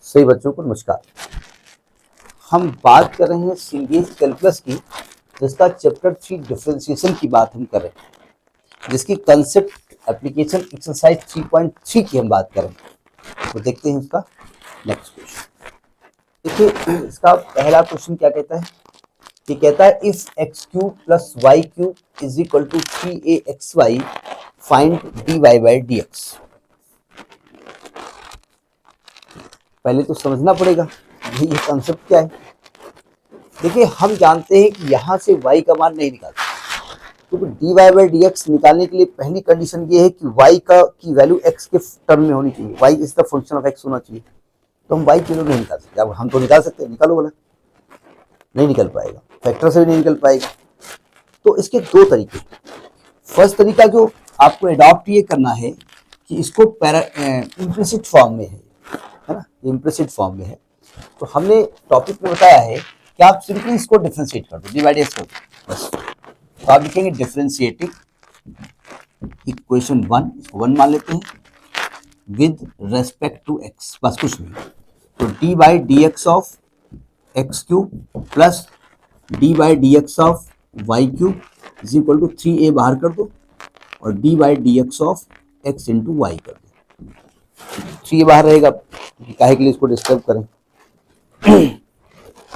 सही बच्चों को नमस्कार। हम बात कर रहे हैं सीरीज कैलकुलस की, जिसका चैप्टर 3 डिफरेंशिएशन की बात हम कर रहे हैं, जिसकी कंसेप्ट एप्लीकेशन एक्सरसाइज 3.3 की हम बात कर रहे हैं। तो देखते हैं इसका नेक्स्ट क्वेश्चन। देखिए इसका पहला क्वेश्चन क्या कहता है कि कहता है if x cube plus y cube is equal to 3axy find dy by dx। पहले तो समझना पड़ेगा ये कंसेप्ट क्या है। देखिए हम जानते हैं कि यहाँ से y का मान नहीं निकालते, क्योंकि dy बाई dx निकालने के लिए पहली कंडीशन ये है कि y की वैल्यू x के टर्म में होनी चाहिए, y is the function of x होना चाहिए। तो हम y की वैल्यू नहीं निकाल सकते। अब हम तो निकाल सकते हैं, निकालो बोला, नहीं निकल पाएगा, फैक्टर से भी नहीं निकल पाएगा। तो इसके दो तरीके। फर्स्ट तरीका जो आपको एडॉप्ट ये करना है कि इसको इम्प्लिसिट फॉर्म में है ना, इम्प्लिसिट फॉर्म में है। तो हमने टॉपिक में बताया है कि आप सिंपली इसको डिफरेंशिएट कर दो, डिवाइड कर दो बस। तो आप लिखेंगे डिफरेंशिएटिंग इक्वेशन 1, इसको 1 मान लेते हैं, विद रेस्पेक्ट टू x, बस कुछ नहीं। तो d by d x of x cube plus d by d x of y cube is equal to 3a बाहर कर दो और d by d x of x into y कर दो। 3a बाहर रहेगा, काहे के लिए इसको डिस्टर्ब करें।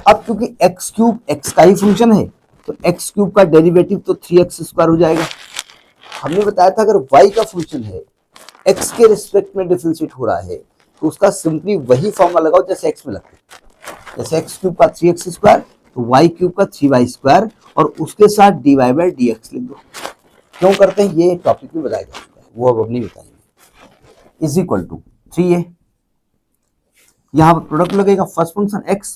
अब क्योंकि एक्स क्यूब एक्स का ही फंक्शन है, तो एक्स क्यूब का डेरिवेटिव तो 3x स्क्वायर हो जाएगा। हमने बताया था अगर y का फंक्शन है, x के रिस्पेक्ट में डिफरेंशिएट हो रहा है, तो उसका सिंपली वही फॉर्मूला लगाओ जैसे x में लगता है। जैसे एक्स क्यूब का 3x स्क्वायर, तो वाई क्यूब का 3y स्क्वायर, और उसके साथ dy बाई dx लिख दो। क्यों करते हैं ये टॉपिक में बताया जा चुका है, वो अब नहीं बताएंगे। इज इक्वल टू 3a, यहाँ पर प्रोडक्ट लगेगा, फर्स्ट फंक्शन x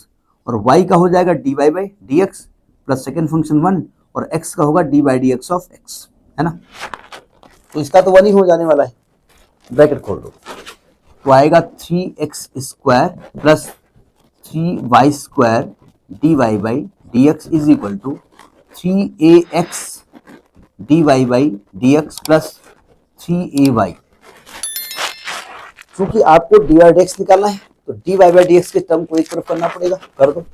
और y का हो जाएगा dy by dx plus second function 1 और x का होगा dy by dx of x, है ना। तो इसका तो 1 ही हो जाने वाला है, ब्रैकेट खोल दो, तो आएगा 3x square plus 3y square dy by dx is equal to 3ax dy by dx plus 3ay। क्योंकि आपको dy बाई dx निकालना है, तो dy बाई dx के टर्म को एक तरफ करना पड़ेगा, कर दो।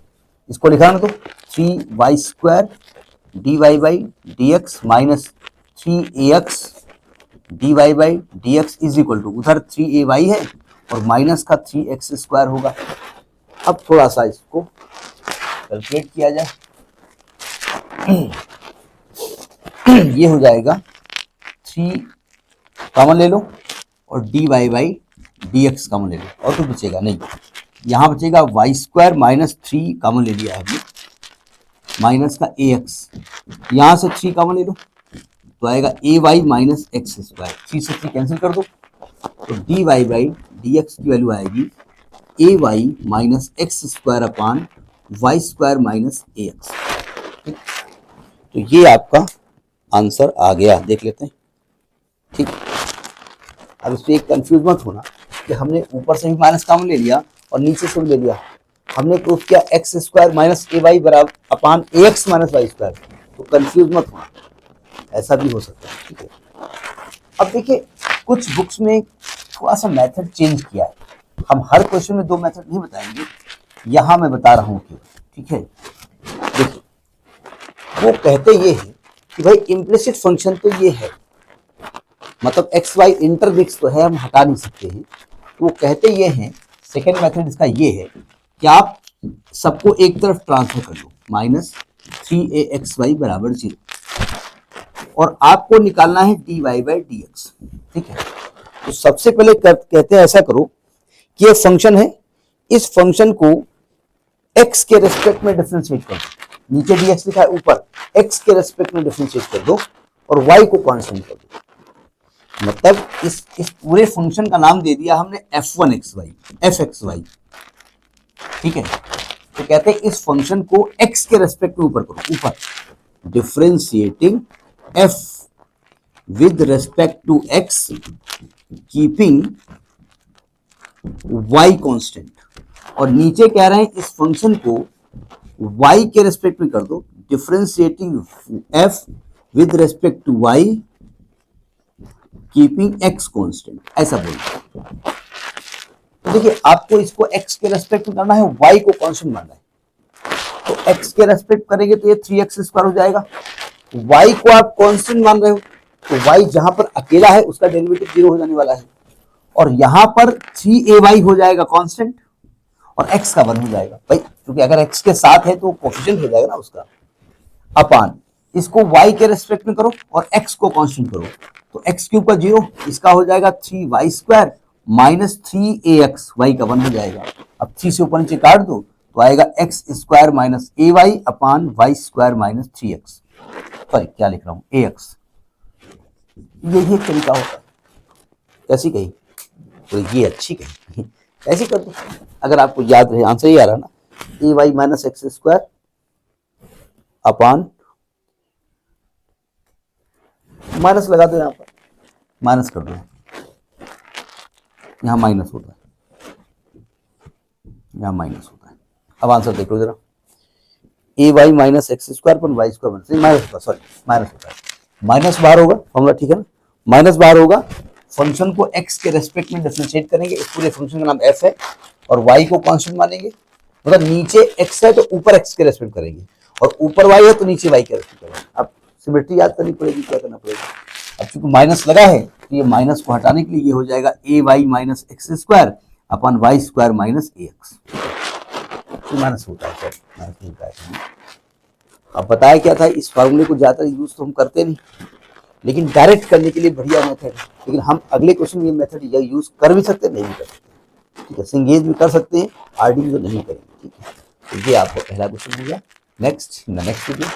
इसको लिखाना तो 3y square dy by dx minus 3ax dy by dx is equal to, उधर 3ay है और माइनस का 3x स्क्वायर होगा। अब थोड़ा सा इसको कैलकुलेट किया जाए। ये हो जाएगा 3 कॉमन ले लो और dy बाई dx कॉमन ले लो, और तो बचेगा नहीं। यहाँ बचेगा y स्क्वायर माइनस 3 कॉमन ले लिया है हमने, माइनस का ax, यहाँ से 3 कॉमन ले लो तो आएगा ay माइनस एक्स स्क्वायर, 3 से 3 कैंसिल कर दो, तो dy बाई dx की वैल्यू आएगी ay minus x square upon y square minus ax। तो ये आपका आंसर आ गया, देख लेते हैं। ठीक, अब इसमें एक कंफ्यूज मत होना कि हमने ऊपर से भी माइनस कॉमन ले लिया और नीचे से भी ले लिया। हमने प्रूफ किया एक्स स्क्वायर माइनस ए वाई बराबर अपान ए एक्स माइनस वाई स्क्वायर, तो कंफ्यूज मत होना, ऐसा भी हो सकता है। ठीक है, अब देखिए कुछ बुक्स में थोड़ा सा मेथड चेंज किया है। हम हर क्वेश्चन में 2 मेथड नहीं बताएंगे, यहाँ मैं बता रहा हूँ क्यों। ठीक है, देखिए वो कहते ये है कि भाई इम्प्लिसिट फंक्शन तो ये है, मतलब एक्स वाई इंटरमिक्स तो है, हम हटा नहीं सकते हैं। तो वो कहते ये हैं, सेकेंड मेथड इसका ये है कि आप सबको एक तरफ ट्रांसफर कर दो, माइनस 3axy बराबर 0, और आपको निकालना है dy बाई dx। ठीक है, तो सबसे पहले कहते हैं ऐसा करो कि ये फंक्शन है, इस फंक्शन को x के रेस्पेक्ट में डिफरेंशिएट कर दो। नीचे dx लिखा है, ऊपर x के रेस्पेक्ट में डिफरेंशिएट कर दो और y को कांस्टेंट कर दो। मतलब इस पूरे फंक्शन का नाम दे दिया हमने f1xy, fxy। ठीक है, तो कहते हैं इस फंक्शन को x के रेस्पेक्ट में ऊपर करो, ऊपर differentiating f with respect to x keeping y constant, और नीचे कह रहे हैं इस फंक्शन को y के रेस्पेक्ट में कर दो, differentiating f with respect to y keeping x constant, ऐसा बोलते हैं। तो देखिए आपको इसको x के रेस्पेक्ट में करना है, y को कांस्टेंट मानना है। तो x के रेस्पेक्ट करेंगे तो ये 3x² हो जाएगा। y को आप कांस्टेंट मान रहे हो तो y जहां पर अकेला है उसका डेरिवेटिव 0 हो जाने वाला है, और यहां पर 3ay हो जाएगा कांस्टेंट और x का 1 हो जाएगा भाई, क्योंकि अगर x के साथ है तो कोफिशिएंट हो जाएगा ना उसका, अपान इसको y के रेस्पेक्ट में करो और x को कांस्टेंट करो, तो x क्यूब का 0, इसका हो जाएगा 3y² माइनस 3ax, y का 1 हो जाएगा। अब 3 से ऊपर नीचे काट दो तो आएगा x² माइनस ay अपान y² माइनस 3x, सॉरी क्या लिख रहा हूं ax। यही एक तरीका होता है। कैसी कही? तो ये अच्छी कही, ऐसे कर दो अगर आपको याद रहे, आंसर ही आ रहा ना, ay माइनस x² अपान, माइनस लगा दो, यहां पर माइनस कर दो, यहां माइनस होता है, यहां माइनस होता है। अब आंसर देख लो जरा, ay माइनस x² पर y² माइनस होता है, सॉरी माइनस होता है, माइनस बाहर होगा फॉर्मूला, ठीक है ना, माइनस बाहर होगा। फंक्शन को x के रेस्पेक्ट में डिफरेंशिएट करेंगे, इस पूरे फंक्शन का नाम f है, और y को कांस्टेंट मानेंगे, मतलब नीचे x है तो ऊपर x के रेस्पेक्ट करेंगे, और ऊपर y है तो नीचे y के रेस्पेक्ट करेंगे। अब सिमेट्री याद करनी पड़ेगी, क्या करना पड़ेगा। अब चूंकि माइनस लगा है तो ये माइनस को हटाने के लिए ये हो जाएगा ay माइनस x² अपन y² माइनस ax, माइनस होता है, माइनस होता है। अब बताया क्या था, इस फार्मूले को ज्यादा यूज तो हम करते नहीं, लेकिन डायरेक्ट करने के लिए बढ़िया मेथड है, लेकिन हम अगले क्वेश्चन में ये मेथड यूज कर भी सकते हैं, नहीं भी कर सकते, ठीक है, सिंगेज भी कर सकते हैं, आरडी तो नहीं करेंगे, ठीक है। तो ये आपका पहला क्वेश्चन हो गया। Next video.